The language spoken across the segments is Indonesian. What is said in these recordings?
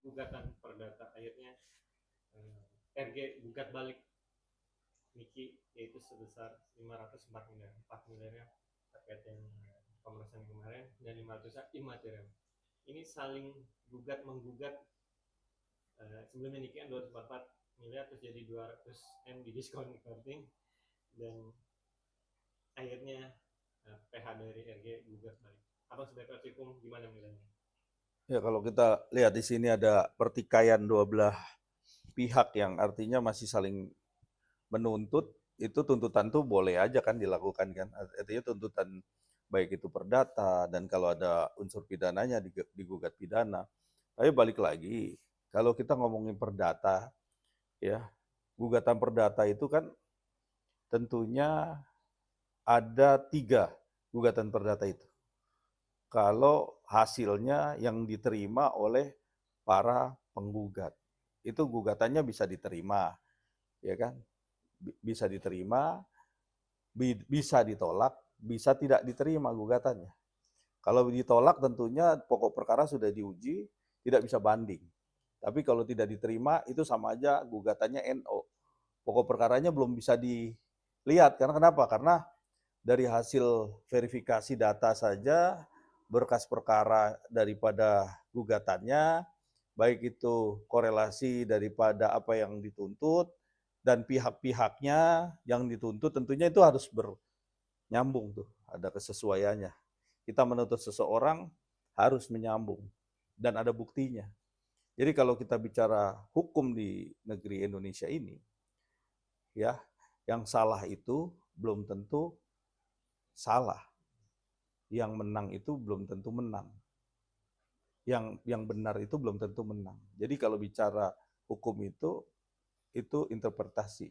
gugatan perdata akhirnya RG gugat balik Niki yaitu sebesar 504 miliar, 4 miliarnya terkait yang pemerasan kemarin dan 500 imaterial. Ini saling gugat menggugat. Sebelumnya Niki kan 244 miliar terus jadi 200 M di diskon accounting dan akhirnya PH dari RG gugat balik. Abang sebagai hukum gimana nilainya? Ya, kalau kita lihat di sini ada pertikaian dua belah pihak yang artinya masih saling menuntut. Itu tuntutan tuh boleh aja kan dilakukan kan. Artinya tuntutan baik itu perdata dan kalau ada unsur pidananya digugat pidana. Tapi balik lagi, kalau kita ngomongin perdata ya, gugatan perdata itu kan tentunya ada 3 gugatan perdata itu. Kalau hasilnya yang diterima oleh para penggugat. Itu gugatannya bisa diterima, ya kan? Bisa diterima, bisa ditolak, bisa tidak diterima gugatannya. Kalau ditolak tentunya pokok perkara sudah diuji, tidak bisa banding. Tapi kalau tidak diterima itu sama aja gugatannya NO. Pokok perkaranya belum bisa dilihat. Karena kenapa? Karena dari hasil verifikasi data saja berkas perkara daripada gugatannya, baik itu korelasi daripada apa yang dituntut dan pihak-pihaknya yang dituntut tentunya itu harus bernyambung tuh, ada kesesuaiannya. Kita menuntut seseorang harus menyambung dan ada buktinya. Jadi kalau kita bicara hukum di negeri Indonesia ini, ya, yang salah itu belum tentu salah. Yang menang itu belum tentu menang. Yang benar itu belum tentu menang. Jadi kalau bicara hukum itu interpretasi.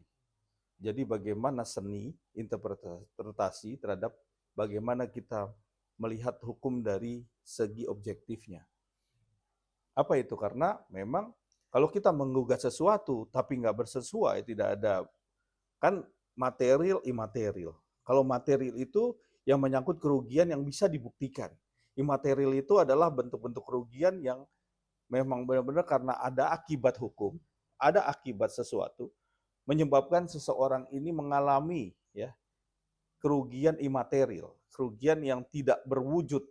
Jadi bagaimana seni interpretasi terhadap bagaimana kita melihat hukum dari segi objektifnya. Apa itu? Karena memang kalau kita menggugat sesuatu tapi nggak bersesuai, tidak ada, kan material imaterial. Kalau material itu yang menyangkut kerugian yang bisa dibuktikan. Imaterial itu adalah bentuk-bentuk kerugian yang memang benar-benar karena ada akibat hukum, ada akibat sesuatu, menyebabkan seseorang ini mengalami ya kerugian imaterial, kerugian yang tidak berwujud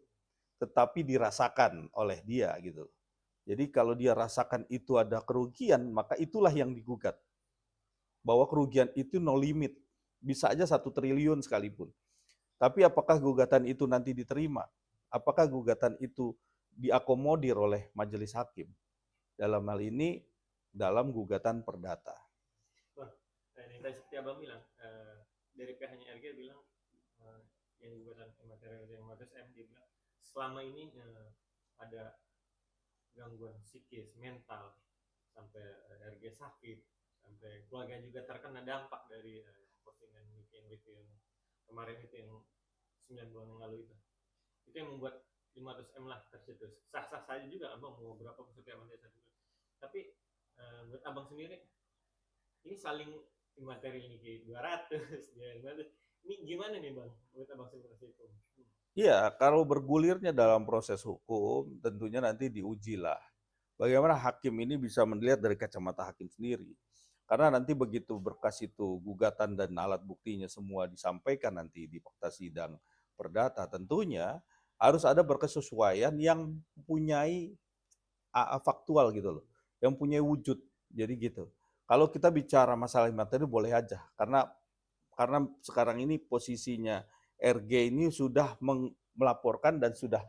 tetapi dirasakan oleh dia gitu. Jadi kalau dia rasakan itu ada kerugian, maka itulah yang digugat. Bahwa kerugian itu no limit, bisa aja 1 triliun sekalipun. Tapi apakah gugatan itu nanti diterima? Apakah gugatan itu diakomodir oleh majelis hakim? Dalam hal ini, dalam gugatan perdata. Wah, yang tadi seperti abang bilang, dari pihaknya RG bilang yang gugatan material yang 500 M dia bilang selama ini ada gangguan psikis, mental, sampai RG sakit, sampai keluarga juga terkena dampak dari postingan yang review kemarin itu yang 9 bulan yang lalu itu. Itu yang membuat 500 M lah tercetus. Sah-sah saja juga abang mau berapa seperti abang desa juga. Tapi buat abang sendiri, ini saling materi ini ke 200, ini gimana nih bang? Buat abang sendiri itu. Iya, kalau bergulirnya dalam proses hukum, tentunya nanti diuji lah. Bagaimana hakim ini bisa melihat dari kacamata hakim sendiri. Karena nanti begitu berkas itu, gugatan dan alat buktinya semua disampaikan nanti di fakta sidang perdata, tentunya harus ada berkesesuaian yang mempunyai faktual gitu loh, yang punya wujud. Jadi gitu. Kalau kita bicara masalah materi boleh aja, karena sekarang ini posisinya RG ini sudah melaporkan dan sudah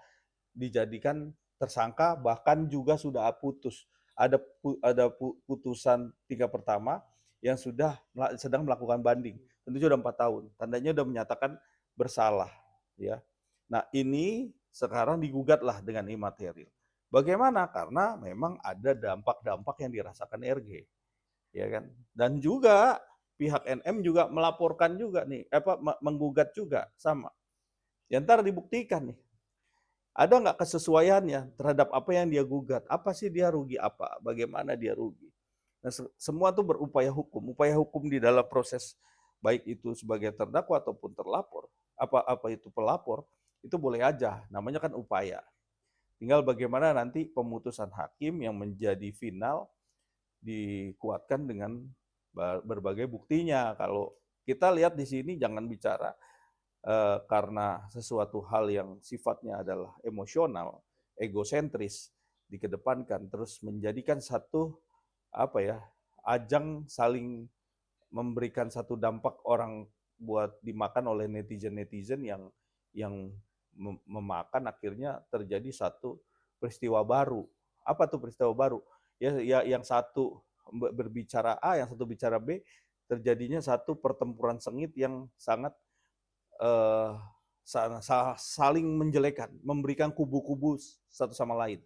dijadikan tersangka, bahkan juga sudah putus. Ada putusan tingkat pertama yang sedang melakukan banding. Tentu sudah 4 tahun. Tandanya sudah menyatakan bersalah, ya. Nah, ini sekarang digugatlah dengan imaterial. Bagaimana? Karena memang ada dampak-dampak yang dirasakan RG, ya kan? Dan juga pihak NM juga melaporkan juga nih, menggugat juga sama. Ya ntar dibuktikan nih, ada nggak kesesuaiannya terhadap apa yang dia gugat? Apa sih dia rugi apa? Bagaimana dia rugi? Nah, semua itu berupaya hukum. Upaya hukum di dalam proses baik itu sebagai terdakwa ataupun terlapor, apa itu pelapor, itu boleh aja. Namanya kan upaya. Tinggal bagaimana nanti pemutusan hakim yang menjadi final dikuatkan dengan berbagai buktinya. Kalau kita lihat di sini jangan bicara karena sesuatu hal yang sifatnya adalah emosional, egosentris dikedepankan, terus menjadikan satu apa ya ajang saling memberikan satu dampak orang buat dimakan oleh netizen-netizen yang memakan akhirnya terjadi satu peristiwa baru. Apa tuh peristiwa baru? Ya yang satu berbicara A, yang satu bicara B, terjadinya satu pertempuran sengit yang sangat eh, saling menjelekan, memberikan kubu-kubu satu sama lain.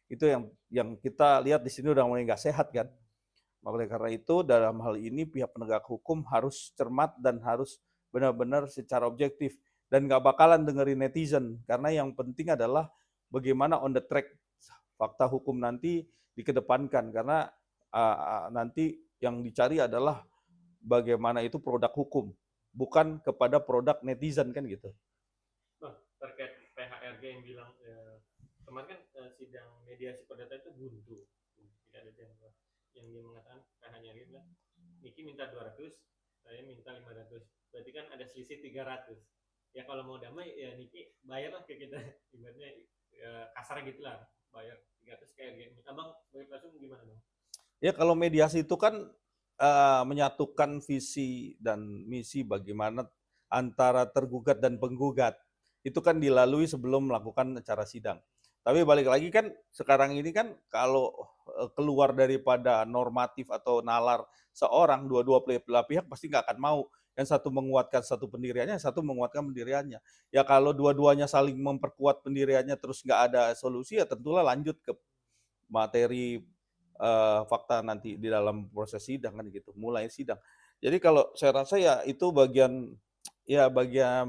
Itu yang kita lihat di sini udah mulai nggak sehat kan. Oleh karena itu dalam hal ini pihak penegak hukum harus cermat dan harus benar-benar secara objektif dan nggak bakalan dengerin netizen karena yang penting adalah bagaimana on the track fakta hukum nanti dikedepankan karena nanti yang dicari adalah bagaimana itu produk hukum bukan kepada produk netizen kan gitu. Bang, terkait PHRG yang bilang kemarin kan sidang mediasi perdata itu buntu, tidak ada jadwal. Yang dia mengatakan PH-nya dia bilang, Niki minta 200, saya minta 500. Berarti kan ada selisih 300. Ya kalau mau damai ya Niki bayarlah ke kita, ibaratnya kasar gitulah, bayar 300 kayak gini. Abang sebagai pelaku gimana bang? Ya kalau mediasi itu kan menyatukan visi dan misi bagaimana antara tergugat dan penggugat. Itu kan dilalui sebelum melakukan acara sidang. Tapi balik lagi kan sekarang ini kan kalau keluar daripada normatif atau nalar seorang, dua-dua belah pihak pasti nggak akan mau. Yang satu menguatkan satu pendiriannya, yang satu menguatkan pendiriannya. Ya kalau dua-duanya saling memperkuat pendiriannya terus nggak ada solusi ya tentulah lanjut ke materi fakta nanti di dalam proses sidang kan gitu, mulai sidang. Jadi kalau saya rasa ya itu bagian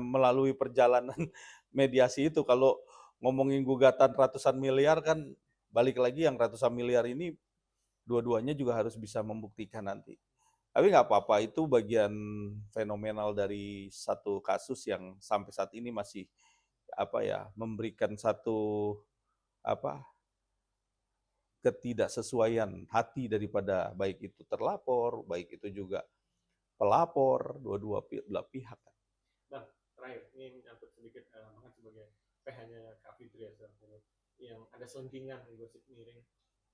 melalui perjalanan mediasi itu. Kalau ngomongin gugatan ratusan miliar kan balik lagi yang ratusan miliar ini dua-duanya juga harus bisa membuktikan nanti. Tapi nggak apa-apa, itu bagian fenomenal dari satu kasus yang sampai saat ini masih memberikan satu ketidaksesuaian hati daripada baik itu terlapor, baik itu juga pelapor, dua-dua belah pihak. Bang, terakhir ini menyangkut sedikit Bang sebagai PH-nya Kak Fitri ya, yang ada selentingan gosip miring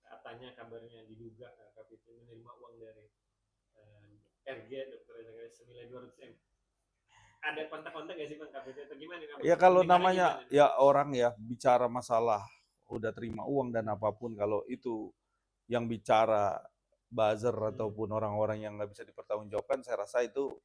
katanya kabarnya diduga Kak Fitri menerima uang dari RG Dr. Zakaria senilai 200 M. Ada kontak-kontak nggak sih Bang Kak Fitri atau gimana? Ya kalau namanya gimana? Ya orang ya bicara masalah udah terima uang dan apapun, kalau itu yang bicara buzzer ataupun orang-orang yang nggak bisa dipertanggungjawabkan, saya rasa itu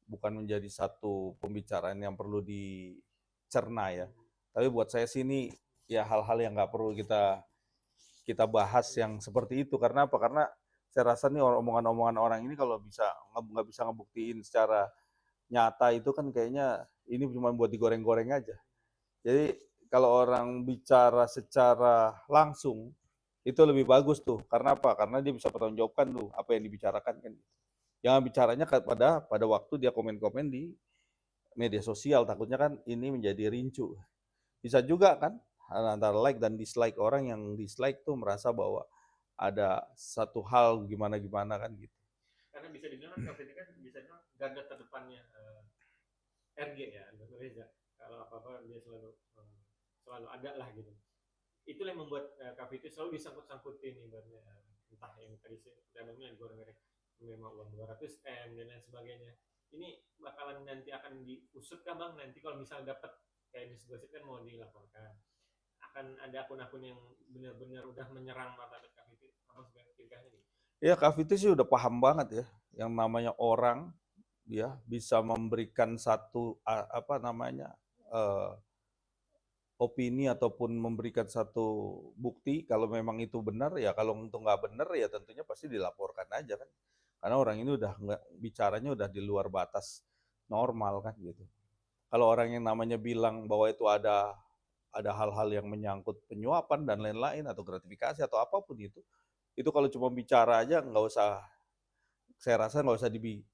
bukan menjadi satu pembicaraan yang perlu dicerna ya. Tapi buat saya sih ini ya hal-hal yang nggak perlu kita bahas yang seperti itu. Karena apa? Karena saya rasa nih omongan-omongan orang ini kalau nggak bisa ngebuktiin secara nyata itu kan kayaknya ini cuma buat digoreng-goreng aja. Jadi kalau orang bicara secara langsung itu lebih bagus tuh. Karena apa? Karena dia bisa pertanggungjawabkan tuh apa yang dibicarakan kan. Jangan bicaranya pada waktu dia komen-komen di media sosial, takutnya kan ini menjadi rincu. Bisa juga kan antara like dan dislike, orang yang dislike tuh merasa bahwa ada satu hal gimana-gimana kan gitu. Karena bisa dibilang kan bisa dibilang garda terdepannya RG ya, Dr. Reza. Kalau apa-apa dia selalu ada lah gitu. Itulah yang membuat Kak Fitri selalu disangkut-sangkutin ibaratnya entah yang tadi saya bilang digoreng-goreng menerima uang 200 M dan lain sebagainya. Ini bakalan nanti akan diusut kah Bang nanti kalau misalnya dapat kayak gosip kan mau dilaporkan, akan ada akun-akun yang benar-benar udah menyerang martabat Kak Fitri apa sebagai nih? Ya Kak Fitri sih udah paham banget ya yang namanya orang ya bisa memberikan satu opini ataupun memberikan satu bukti kalau memang itu benar ya, kalau untuk nggak benar ya tentunya pasti dilaporkan aja kan, karena orang ini udah nggak bicaranya udah di luar batas normal kan gitu. Kalau orang yang namanya bilang bahwa itu ada hal-hal yang menyangkut penyuapan dan lain-lain atau gratifikasi atau apapun itu kalau cuma bicara aja nggak usah, saya rasa nggak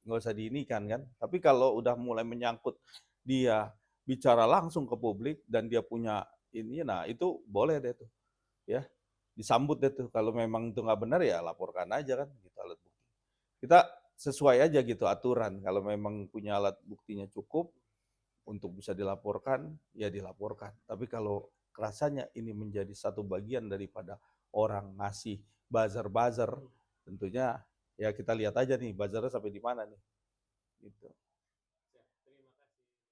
usah diinikan kan. Tapi kalau udah mulai menyangkut dia bicara langsung ke publik dan dia punya ini, nah itu boleh deh tuh, ya disambut deh tuh. Kalau memang itu nggak benar ya laporkan aja kan, gitu alat bukti. Kita sesuai aja gitu aturan. Kalau memang punya alat buktinya cukup untuk bisa dilaporkan, ya dilaporkan. Tapi kalau rasanya ini menjadi satu bagian daripada orang ngasih buzzer-buzzer, tentunya ya kita lihat aja nih buzzernya sampai di mana nih. Gitu.